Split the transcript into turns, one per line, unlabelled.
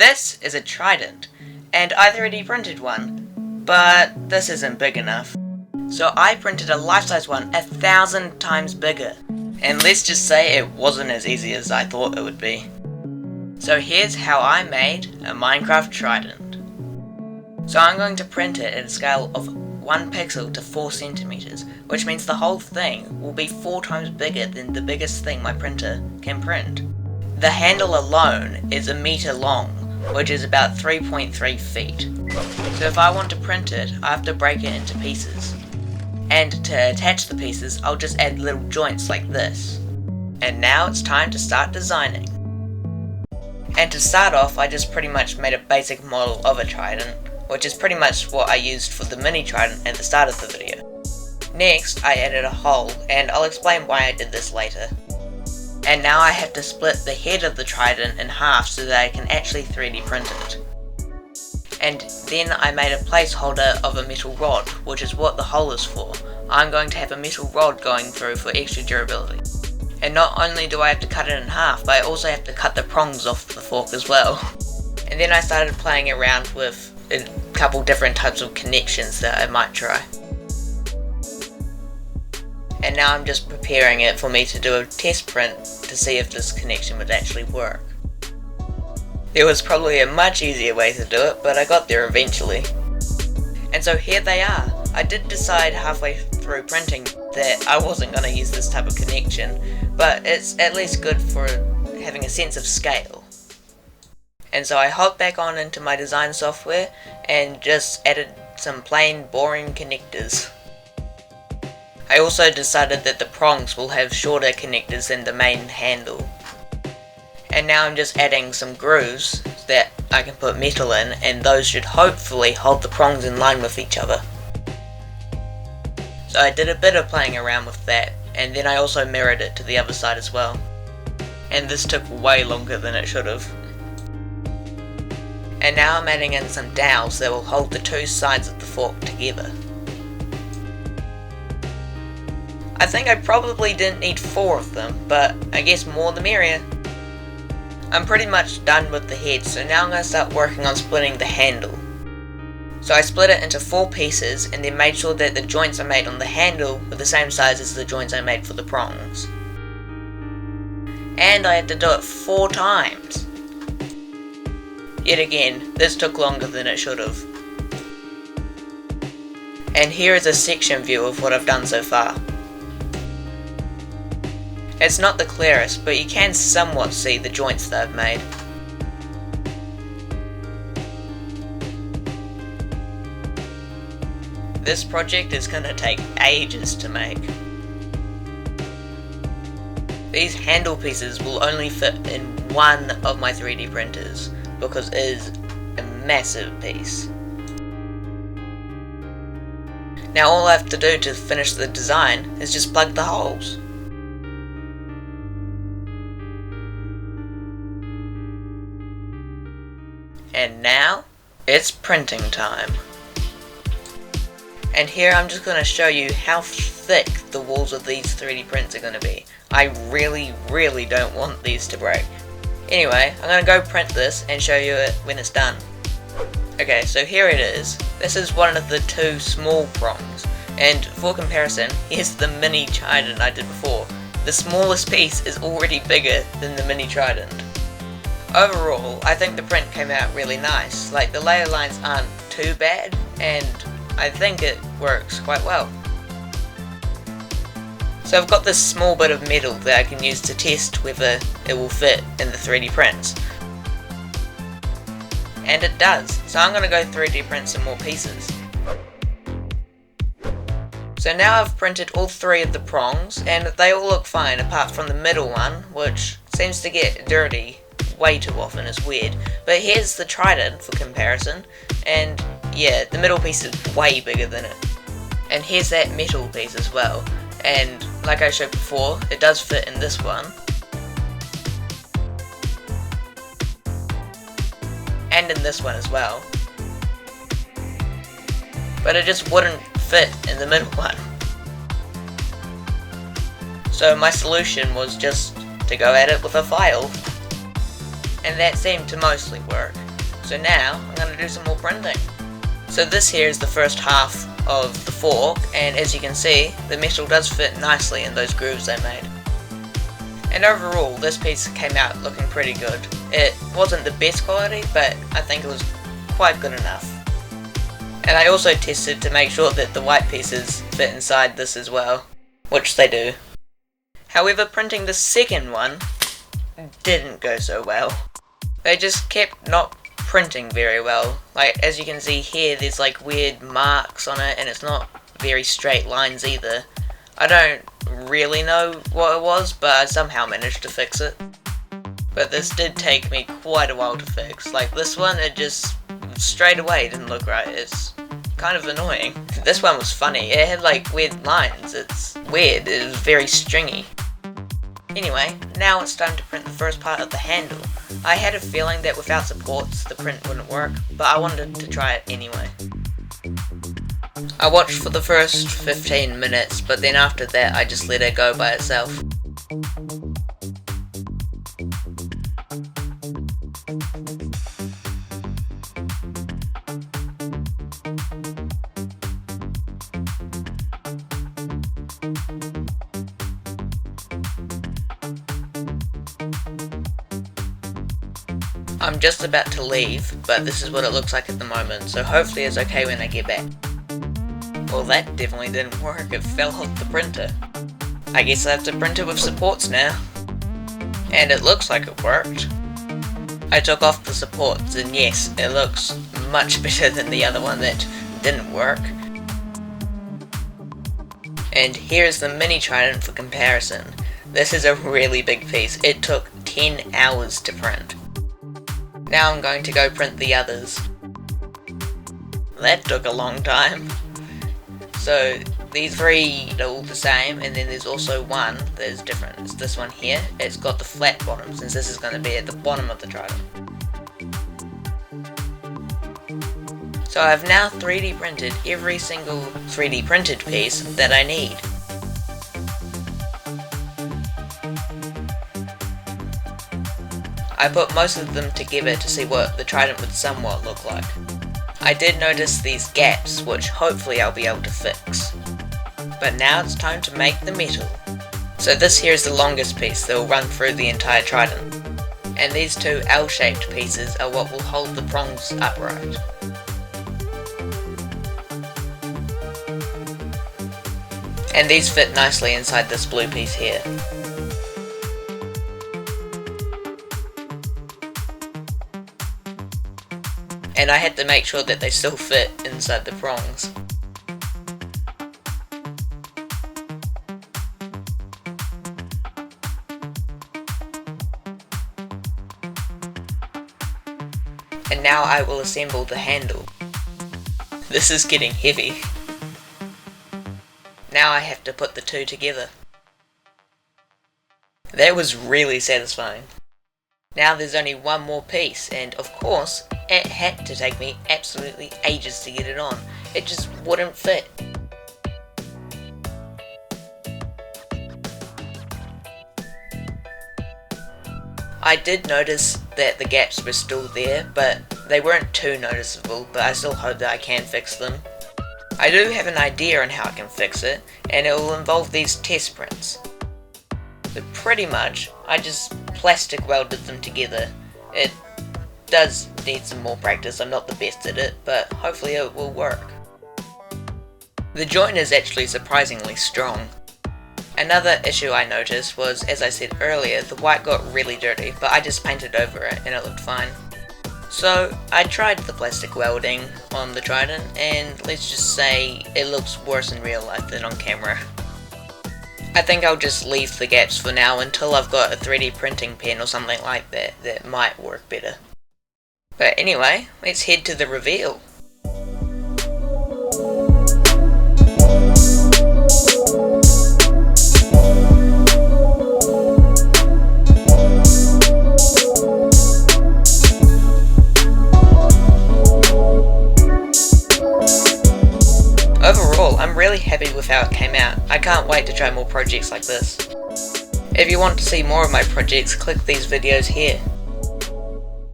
This is a Trident, and I 3D printed one, but this isn't big enough. So I printed a life-size one 1,000 times bigger, and let's just say it wasn't as easy as I thought it would be. So here's how I made a Minecraft Trident. So I'm going to print it at a scale of 1 pixel to 4 centimeters, which means the whole thing will be 4 times bigger than the biggest thing my printer can print. The handle alone is 1 meter long, which is about 3.3 feet. So if I want to print it, I have to break it into pieces. And to attach the pieces, I'll just add little joints like this. And now it's time to start designing. And to start off, I just pretty much made a basic model of a Trident, which is pretty much what I used for the mini Trident at the start of the video. Next, I added a hole, and I'll explain why I did this later. And now I have to split the head of the Trident in half so that I can actually 3D print it. And then I made a placeholder of a metal rod, which is what the hole is for. I'm going to have a metal rod going through for extra durability. And not only do I have to cut it in half, but I also have to cut the prongs off the fork as well. And then I started playing around with a couple different types of connections that I might try. And now I'm just preparing it for me to do a test print to see if this connection would actually work. There was probably a much easier way to do it, but I got there eventually. And so here they are. I did decide halfway through printing that I wasn't going to use this type of connection, but it's at least good for having a sense of scale. And so I hopped back on into my design software and just added some plain boring connectors. I also decided that the prongs will have shorter connectors than the main handle. And now I'm just adding some grooves that I can put metal in, and those should hopefully hold the prongs in line with each other. So I did a bit of playing around with that, and then I also mirrored it to the other side as well. And this took way longer than it should have. And now I'm adding in some dowels that will hold the two sides of the fork together. I think I probably didn't need 4 of them, but I guess more the merrier. I'm pretty much done with the head, so now I'm going to start working on splitting the handle. So I split it into 4 pieces and then made sure that the joints I made on the handle were the same size as the joints I made for the prongs. And I had to do it 4 times. Yet again, this took longer than it should have. And here is a section view of what I've done so far. It's not the clearest, but you can somewhat see the joints that I've made. This project is going to take ages to make. These handle pieces will only fit in one of my 3D printers, because it is a massive piece. Now all I have to do to finish the design is just plug the holes. And now, it's printing time. And here I'm just going to show you how thick the walls of these 3D prints are going to be. I really don't want these to break. Anyway, I'm going to go print this and show you it when it's done. Okay, so here it is. This is one of the 2 small prongs. And for comparison, here's the mini Trident I did before. The smallest piece is already bigger than the mini Trident. Overall, I think the print came out really nice. Like, the layer lines aren't too bad, and I think it works quite well. So I've got this small bit of metal that I can use to test whether it will fit in the 3D prints. And it does, so I'm going to go 3D print some more pieces. So now I've printed all 3 of the prongs, and they all look fine apart from the middle one, which seems to get dirty way too often. It's weird. But here's the Trident for comparison, and yeah, the middle piece is way bigger than it. And here's that metal piece as well, and like I showed before, it does fit in this one. And in this one as well. But it just wouldn't fit in the middle one. So my solution was just to go at it with a file. And that seemed to mostly work. So now, I'm going to do some more printing. So this here is the first half of the fork, and as you can see, the metal does fit nicely in those grooves I made. And overall, this piece came out looking pretty good. It wasn't the best quality, but I think it was quite good enough. And I also tested to make sure that the white pieces fit inside this as well, which they do. However, printing the second one didn't go so well. They just kept not printing very well. Like, as you can see here, there's like weird marks on it, and it's not very straight lines either. I don't really know what it was, but I somehow managed to fix it. But this did take me quite a while to fix. Like this one, it just straight away didn't look right. It's kind of annoying. This one was funny. It had like weird lines. It's weird. It was very stringy. Anyway, now it's time to print the first part of the handle. I had a feeling that without supports the print wouldn't work, but I wanted to try it anyway. I watched for the first 15 minutes, but then after that I just let it go by itself. I'm just about to leave, but this is what it looks like at the moment, so hopefully it's okay when I get back. Well, that definitely didn't work. It fell off the printer. I guess I have to print it with supports now. And it looks like it worked. I took off the supports, and yes, it looks much better than the other one that didn't work. And here's the mini Trident for comparison. This is a really big piece. It took 10 hours to print. Now I'm going to go print the others. That took a long time. So these three are all the same, and then there's also one that is different. It's this one here. It's got the flat bottom, since this is going to be at the bottom of the Trident. So I've now 3D printed every single 3D printed piece that I need. I put most of them together to see what the Trident would somewhat look like. I did notice these gaps, which hopefully I'll be able to fix. But now it's time to make the metal. So this here is the longest piece that will run through the entire Trident. And these two L-shaped pieces are what will hold the prongs upright. And these fit nicely inside this blue piece here. And I had to make sure that they still fit inside the prongs. And now I will assemble the handle. This is getting heavy. Now I have to put the two together. That was really satisfying. Now there's only one more piece, and of course, it had to take me absolutely ages to get it on. It just wouldn't fit. I did notice that the gaps were still there, but they weren't too noticeable, but I still hope that I can fix them. I do have an idea on how I can fix it, and it will involve these test prints. But pretty much, I just plastic welded them together. It does need some more practice, I'm not the best at it, but hopefully it will work. The joint is actually surprisingly strong. Another issue I noticed was, as I said earlier, the white got really dirty, but I just painted over it and it looked fine. So I tried the plastic welding on the Trident, and let's just say it looks worse in real life than on camera. I think I'll just leave the gaps for now until I've got a 3D printing pen or something like that that might work better. But anyway, let's head to the reveal. Overall, I'm really happy with how it came out. I can't wait to try more projects like this. If you want to see more of my projects, click these videos here.